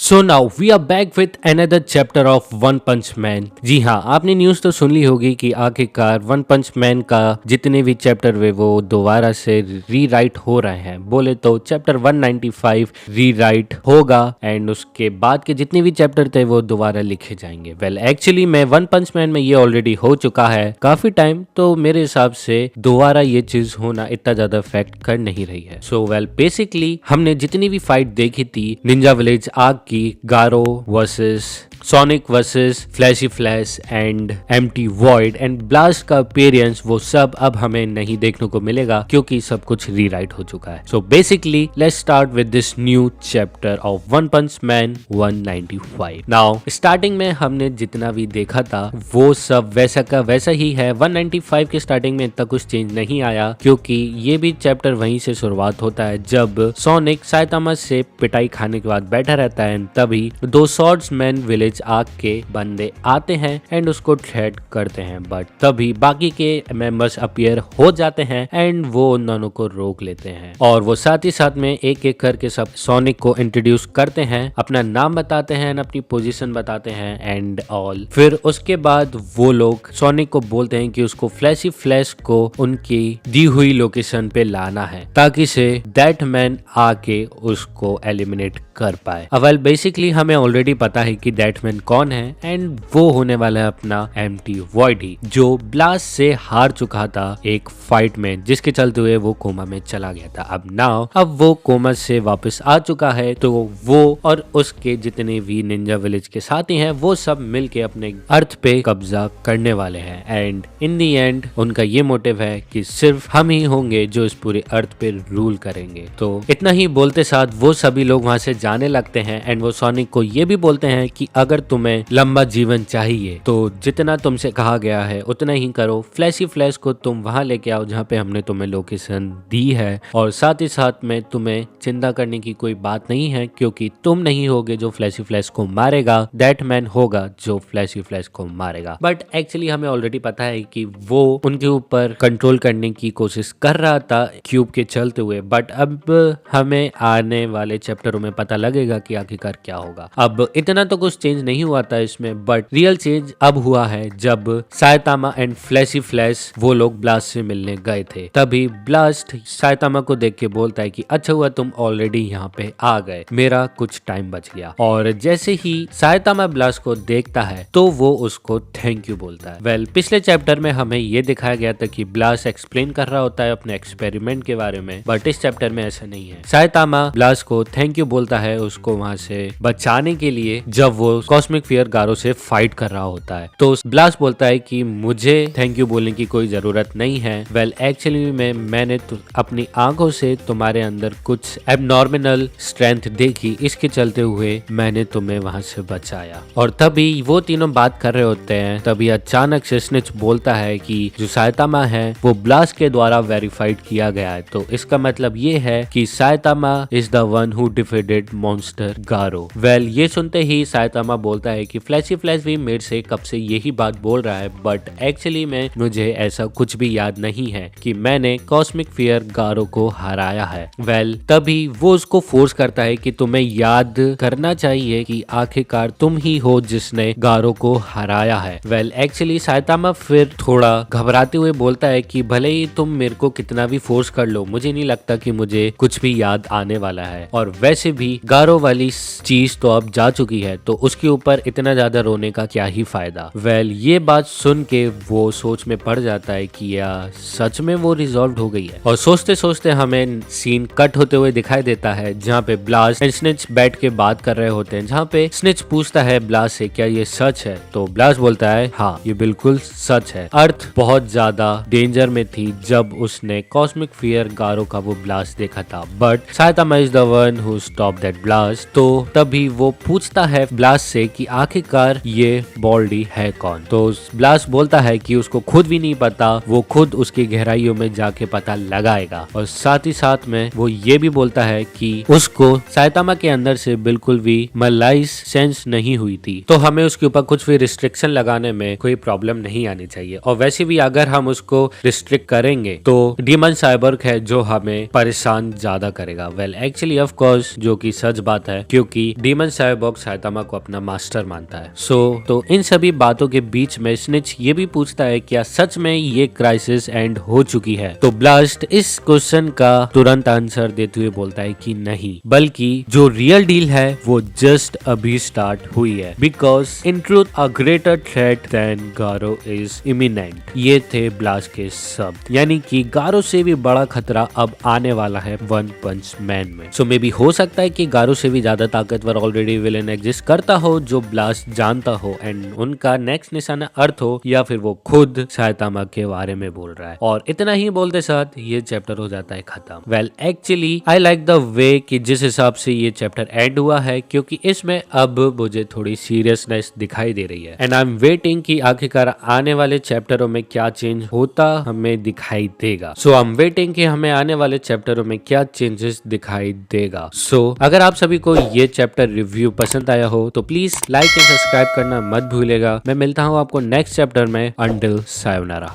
So now we are back with another chapter of one punch man. जी हाँ, आपने news तो सुन ली होगी कि आखिरकार वन पंच मैन का जितने भी चैप्टर वे वो दोबारा से रीराइट हो रहे हैं। बोले तो चैप्टर 195 रीराइट होगा एंड उसके बाद के जितने भी चैप्टर थे वो दोबारा लिखे जाएंगे। वेल एक्चुअली मैं वन पंच मैन में ये ऑलरेडी हो चुका है काफी टाइम, तो मेरे हिसाब से दोबारा ये चीज होना इतना ज्यादा इफेक्ट कर नहीं रही है। सो वेल बेसिकली हमने जितनी भी फाइट देखी थी निंजा विलेज आग की, Garou versus Sonic versus Flashy Flash and Empty Void and Blast का अपीयरेंस, वो सब अब हमें नहीं देखने को मिलेगा क्योंकि सब कुछ रीराइट हो चुका है। So basically let's start with this new chapter of one punch man 195। Now starting में हमने जितना भी देखा था वो सब वैसा का वैसा ही है। 195 के स्टार्टिंग में इतना कुछ चेंज नहीं आया क्योंकि ये भी चैप्टर वहीं से शुरुआत होता है जब सोनिक साइतामा से पिटाई खाने के बाद बैठा रहता है। तभी दो स्वॉर्ड्समैन विलेज आग के बंदे आते हैं एंड उसको थ्रेट करते हैं, बट तभी बाकी के मेंबर्स अपीयर हो जाते हैं एंड वो उन दोनों को रोक लेते हैं और वो साथ ही साथ में एक एक करके सब सोनिक को इंट्रोड्यूस करते हैं, अपना नाम बताते हैं, अपनी पोजीशन बताते हैं एंड ऑल। फिर उसके बाद वो लोग सोनिक को बोलते हैं कि उसको फ्लैशी फ्लैश को उनकी दी हुई लोकेशन पे लाना है ताकि से दैट मैन आके उसको एलिमिनेट कर पाए। अब बेसिकली हमें ऑलरेडी पता है कि दैट मैन कौन है एंड वो होने वाला है अपना एम्प्टी वॉइड ही, जो ब्लास्ट से हार चुका था एक फाइट में, जिसके चलते हुए वो कोमा में चला गया था। अब वो कोमा से वापस आ चुका है, तो वो और उसके जितने भी निंजा विलेज के साथी हैं वो सब मिलके अपने अर्थ पे कब्जा करने वाले हैं एंड इन दी एंड उनका ये मोटिव है कि सिर्फ हम ही होंगे जो इस पूरे अर्थ पे रूल करेंगे। तो इतना ही बोलते साथ वो सभी लोग वहां से जाने लगते हैं एंड वो सोनिक को ये भी बोलते हैं कि अगर तुम्हें लंबा जीवन चाहिए तो जितना तुमसे कहा गया है उतना ही करो। फ्लैशी फ्लैश को तुम वहां लेके आओ जहाँ पे हमने तुम्हें लोकेशन दी है और साथ ही साथ में तुम्हें चिंता करने की कोई बात नहीं है क्योंकि तुम नहीं होगे जो फ्लैशी फ्लैश को मारेगा, दैट मैन होगा जो फ्लैशी फ्लैश को मारेगा। बट एक्चुअली हमें ऑलरेडी पता है कि वो उनके ऊपर कंट्रोल करने की कोशिश कर रहा था क्यूब के चलते हुए, बट अब हमें आने वाले चैप्टरों में पता लगेगा कि आखिरकार क्या होगा। अब इतना तो कुछ चेंज नहीं हुआ था इसमें, बट रियल चेंज अब हुआ है जब साइतामा एंड फ्लैशी फ्लैश वो लोग ब्लास्ट से मिलने गए थे। तभी ब्लास्ट साइतामा को देख के बोलता है कि अच्छा हुआ तुम ऑलरेडी यहाँ पे आ गए, मेरा कुछ टाइम बच गया। और जैसे ही साइतामा ब्लास्ट को देखता है तो वो उसको थैंक यू बोलता है। वेल पिछले चैप्टर में हमें ये दिखाया गया था कि ब्लास्ट एक्सप्लेन कर रहा होता है अपने एक्सपेरिमेंट के बारे में, बट इस चैप्टर में ऐसा नहीं है। साइतामा ब्लास्ट को थैंक यू बोलता है उसको वहां से बचाने के लिए जब वो कॉस्मिक फियर गारो से फाइट कर रहा होता है। तो ब्लास्ट बोलता है कि मुझे थैंक यू बोलने की कोई जरूरत नहीं है। वेल एक्चुअली मैंने अपनी आंखों से तुम्हारे अंदर कुछ एबनॉर्मल स्ट्रेंथ देखी, इसके चलते हुए मैंने तुम्हें वहां से बचाया। और तभी वो तीनों बात कर रहे होते हैं, तभी अचानक से स्निच बोलता है कि जो साइतामा है वो ब्लास्ट के द्वारा वेरीफाइड किया गया है, तो इसका मतलब ये है कि Saitama is the one who defeated monster Garo. Well ये सुनते ही साइतामा बोलता है कि फ्लैशी फ्लैश भी मेरे से कब से यही बात बोल रहा है, बट एक्चुअली में मुझे ऐसा कुछ भी याद नहीं है कि मैंने कॉस्मिक फियर गारो को हराया है। वेल तभी वो उसको फोर्स करता है कि तुम्हें याद करना चाहिए कि आखिरकार तुम ही हो जिसने गारो को हराया है। वेल एक्चुअली साइतामा फिर थोड़ा घबराते हुए बोलता है कि भले ही तुम मेरे को कितना भी फोर्स कर लो, मुझे नहीं लगता कि मुझे कुछ भी याद आने वाला है, और वैसे भी गारो वाली चीज तो अब जा चुकी है, तो उसके ऊपर इतना ज्यादा रोने का क्या ही फायदा। वेल ये बात सुन के वो सोच में पड़ जाता है कि यार सच में वो रिजॉल्व हो गई है। और सोचते सोचते हमें सीन कट होते हुए दिखाई देता है जहाँ पे ब्लास्ट एंड स्निच बैठ के बात कर रहे होते हैं, जहाँ पे स्निच पूछता है ब्लास्ट से क्या ये सच है, तो ब्लास्ट बोलता है हाँ ये बिल्कुल सच है। अर्थ बहुत ज्यादा डेंजर में थी जब उसने कॉस्मिक फियर गारो का वो ब्लास्ट देखा था, but Saitama is the one who stop that blast. तो तभी वो पूछता है ब्लास्ट से कि आखिरकार ये बॉल्डी है कौन। तो ब्लास्ट बोलता है कि उसको खुद भी नहीं पता, वो खुद उसकी गहराइयों में जाके पता लगाएगा। और साथ ही साथ में वो ये भी बोलता है कि उसको साइतामा के अंदर से बिल्कुल भी मलाइस सेंस नहीं हुई थी, तो हमें उसके ऊपर कुछ भी रिस्ट्रिक्शन लगाने में कोई प्रॉब्लम नहीं आनी चाहिए। और वैसे भी अगर हम उसको रिस्ट्रिक्ट करेंगे तो डीमन साइबोर्ग है जो हमें परेशान ज्यादा करेगा। वेल एक्चुअली ऑफ कोर्स जो कि सच बात है, क्योंकि डीमन साइबोर्ग साइतामा को अपना मास्टर मानता है। तो इन सभी बातों के बीच में स्निच ये भी पूछता है क्या सच में ये क्राइसिस एंड हो चुकी है। तो ब्लास्ट इस क्वेश्चन का तुरंत आंसर देते हुए बोलता है कि नहीं, बल्कि जो रियल डील है वो जस्ट अभी स्टार्ट हुई है, because in truth a greater threat than Garou is imminent. ये थे ब्लास्ट के शब्द, यानी कि गारो से भी बड़ा खतरा अब आने वाला है वन पंच मैन में। सो मे बी हो सकता है कि गारो से भी ज्यादा ताकतवर ऑलरेडी विलेन एग्जिस्ट करता हो जो ब्लास्ट जानता हो एंड उनका नेक्स्ट निशाना अर्थ हो, या फिर वो खुद साइतामा के बारे में बोल रहा है। और इतना ही बोलते साथ ये चैप्टर हो जाता है खत्म। Well actually I like the way कि जिस हिसाब से ये चैप्टर एंड हुआ है, क्योंकि इसमें अब मुझे थोड़ी सीरियसनेस दिखाई दे रही है एंड आई एम वेटिंग कि आखिरकार आने वाले चैप्टरों में क्या चेंज होता हमें दिखाई देगा। सो आई एम वेटिंग कि हमें आने वाले चैप्टरों में क्या चेंजेस दिखाई देगा। सो अगर आप सभी को ये चैप्टर रिव्यू पसंद आया हो तो प्लीज लाइक एंड सब्सक्राइब करना मत भूलेगा। मैं मिलता हूँ आपको नेक्स्ट चैप्टर में। Until sayonara.